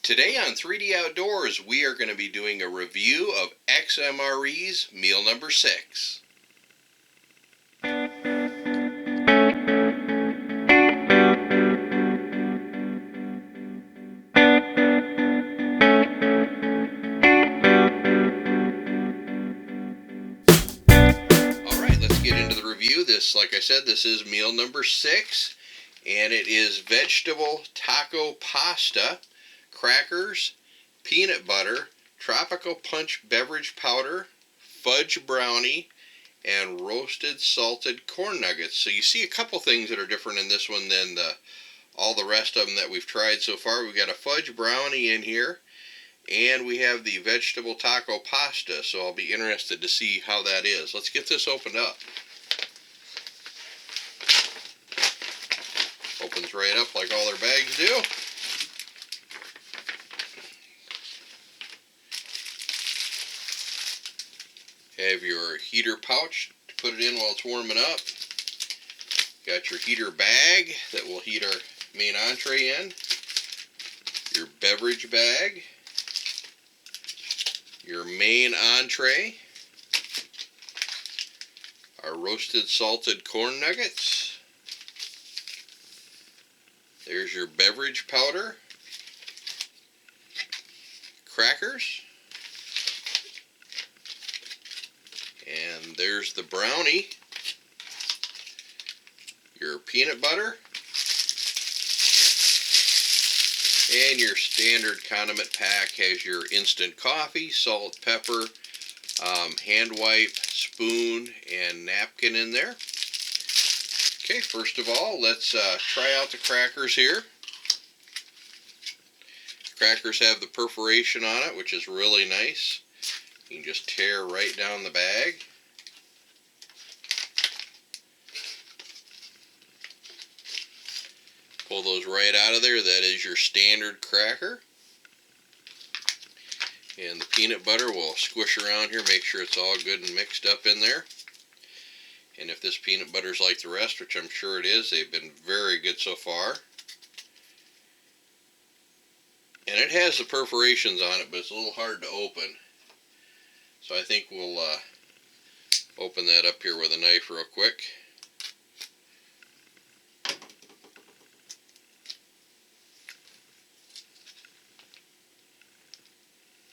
Today on 3D Outdoors, we are going to be doing a review of XMRE's meal number 6. Alright, let's get into the review. Like I said, this is meal number 6, and it is vegetable taco pasta, crackers, peanut butter, tropical punch beverage powder, fudge brownie, and roasted salted corn nuggets. So you see a couple things that are different in this one than all the rest of them that we've tried so far. We've got a fudge brownie in here, and we have the vegetable taco pasta, so I'll be interested to see how that is. Let's get this opened up. Opens right up like all their bags do. Have your heater pouch to put it in while it's warming up. Got your heater bag that will heat our main entree in. Your beverage bag. Your main entree. Our roasted salted corn nuggets. There's your beverage powder. Crackers. And there's the brownie, your peanut butter, and your standard condiment pack has your instant coffee, salt, pepper, hand wipe, spoon, and napkin in there. Okay, first of all, let's try out the crackers here. Crackers have the perforation on it, which is really nice. You can just tear right down the bag. Pull those right out of there. That is your standard cracker. And the peanut butter will squish around here, make sure it's all good and mixed up in there. And if this peanut butter is like the rest, which I'm sure it is, they've been very good so far. And it has the perforations on it, but it's a little hard to open. So I think we'll open that up here with a knife real quick.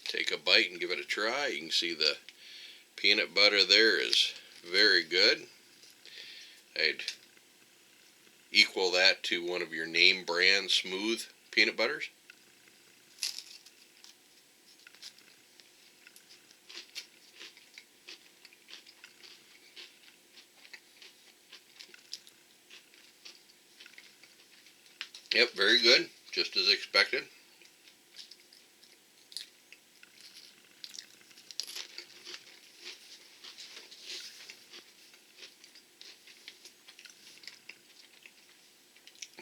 Take a bite and give it a try. You can see the peanut butter there is very good. I'd equal that to one of your name brand smooth peanut butters. Yep, very good, just as expected.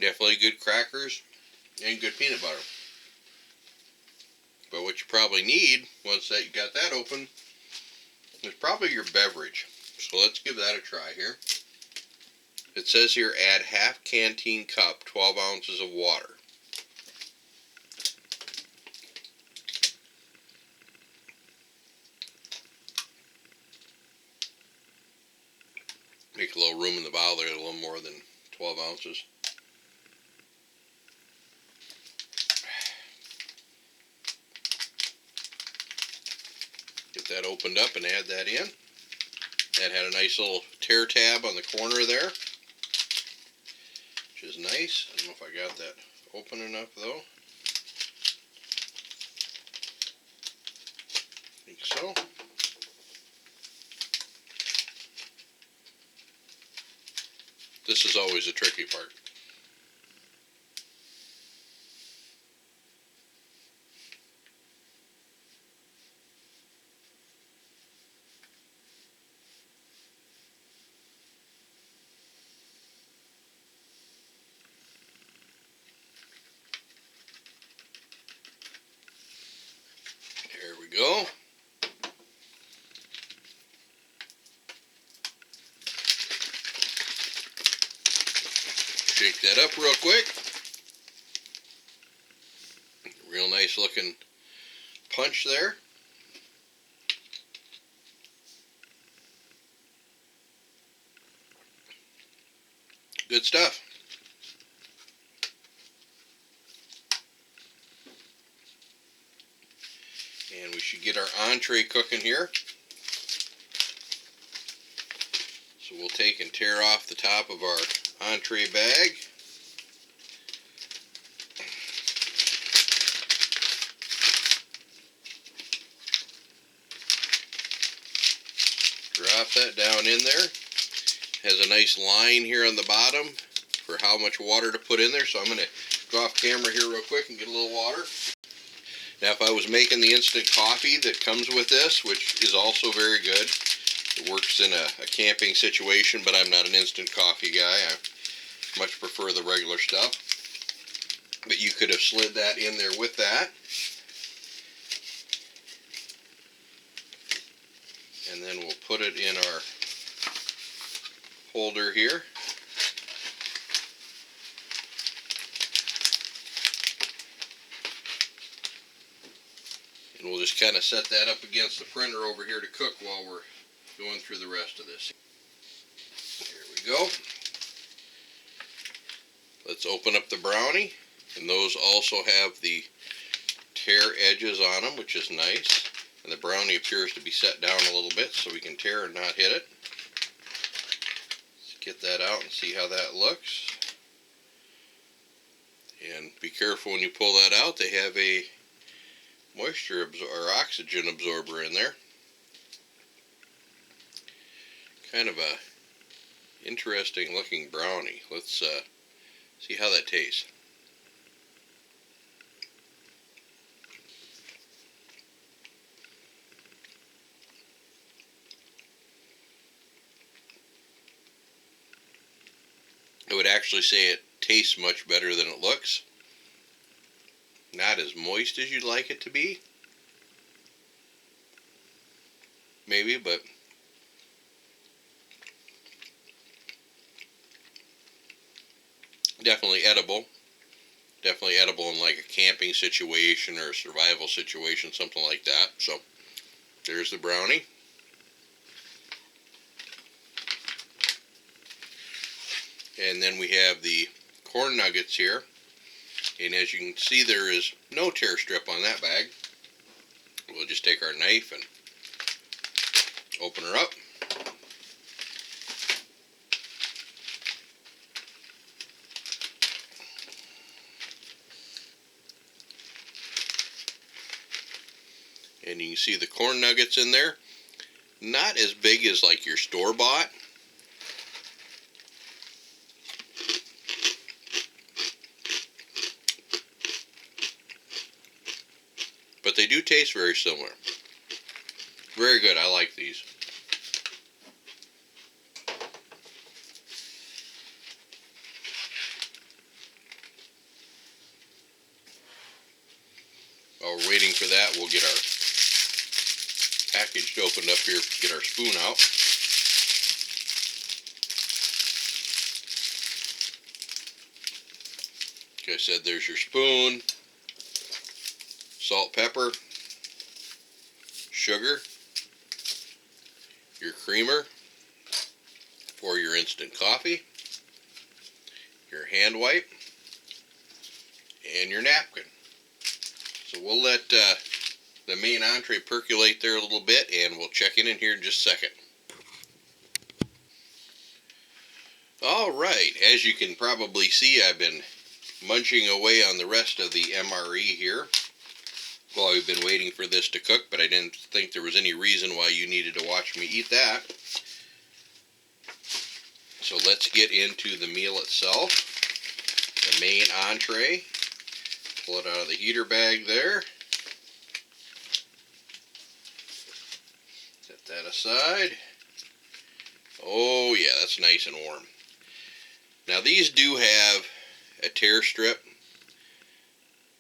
Definitely good crackers and good peanut butter. But what you probably need, once that you got that open, is probably your beverage. So let's give that a try here. It says here, add half canteen cup, 12 ounces of water. Make a little room in the bottle there, a little more than 12 ounces. Get that opened up and add that in. That had a nice little tear tab on the corner there, which is nice. I don't know if I got that open enough though. I think so. This is always the tricky part. There we go. Shake that up real quick. Real nice looking punch there. Good stuff. And we should get our entree cooking here. So we'll take and tear off the top of our entree bag. Drop that down in there. Has a nice line here on the bottom for how much water to put in there. So I'm going to go off camera here real quick and get a little water. Now if I was making the instant coffee that comes with this, which is also very good, it works in a camping situation, but I'm not an instant coffee guy. I much prefer the regular stuff. But you could have slid that in there with that. And then we'll put it in our holder here. And we'll just kind of set that up against the printer over here to cook while we're going through the rest of this. Here we go. Let's open up the brownie. And those also have the tear edges on them, which is nice. And the brownie appears to be set down a little bit so we can tear and not hit it. Let's get that out and see how that looks. And be careful when you pull that out. They have a moisture or oxygen absorber in there. Kind of a interesting looking brownie. Let's see how that tastes. I would actually say it tastes much better than it looks. Not as moist as you'd like it to be. Maybe, but definitely edible. Definitely edible in like a camping situation or a survival situation, something like that. So, there's the brownie. And then we have the corn nuggets here. And as you can see, there is no tear strip on that bag. We'll just take our knife and open her up. And you can see the corn nuggets in there. Not as big as like your store-bought. But they do taste very similar. Very good. I like these. While we're waiting for that, we'll get our package opened up here, get our spoon out. Like I said, there's your spoon. Salt, pepper, sugar, your creamer for your instant coffee, your hand wipe, and your napkin. So we'll let the main entree percolate there a little bit, and we'll check in here in just a second. Alright, as you can probably see, I've been munching away on the rest of the MRE here. Well, we've been waiting for this to cook, but I didn't think there was any reason why you needed to watch me eat that. So let's get into the meal itself. The main entree. Pull it out of the heater bag there. Set that aside. Oh yeah, that's nice and warm. Now these do have a tear strip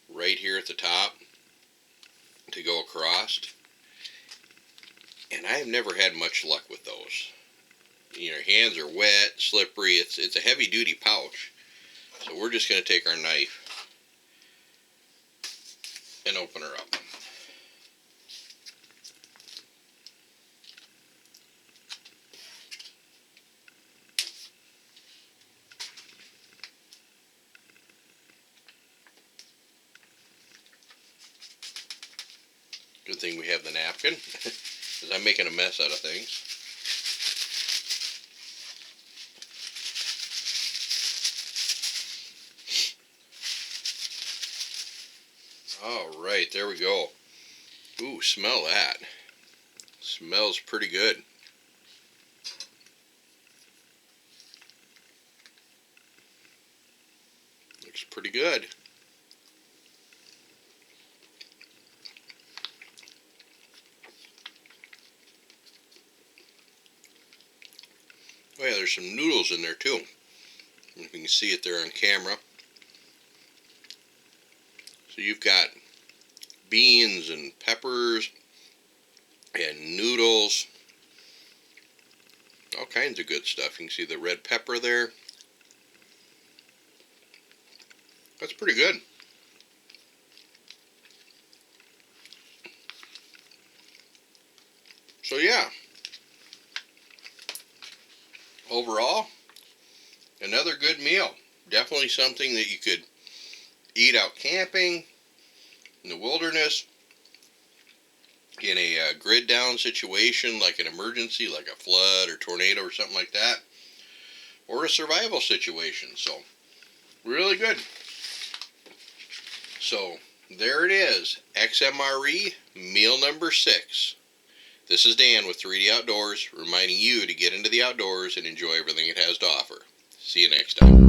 right here at the top to go across, and I have never had much luck with those. You know, your hands are wet, slippery. It's a heavy duty pouch, so we're just going to take our knife and open her up. Good thing we have the napkin, because I'm making a mess out of things. Alright, there we go. Ooh, smell that. Smells pretty good. Looks pretty good. Oh yeah, there's some noodles in there too. You can see it there on camera. So you've got beans and peppers and noodles. All kinds of good stuff. You can see the red pepper there. That's pretty good. So yeah, overall, another good meal. Definitely something that you could eat out camping, in the wilderness, in a grid down situation like an emergency, like a flood or tornado or something like that, or a survival situation. So really good. So there it is, XMRE meal number 6. This is Dan with 3D Outdoors, reminding you to get into the outdoors and enjoy everything it has to offer. See you next time.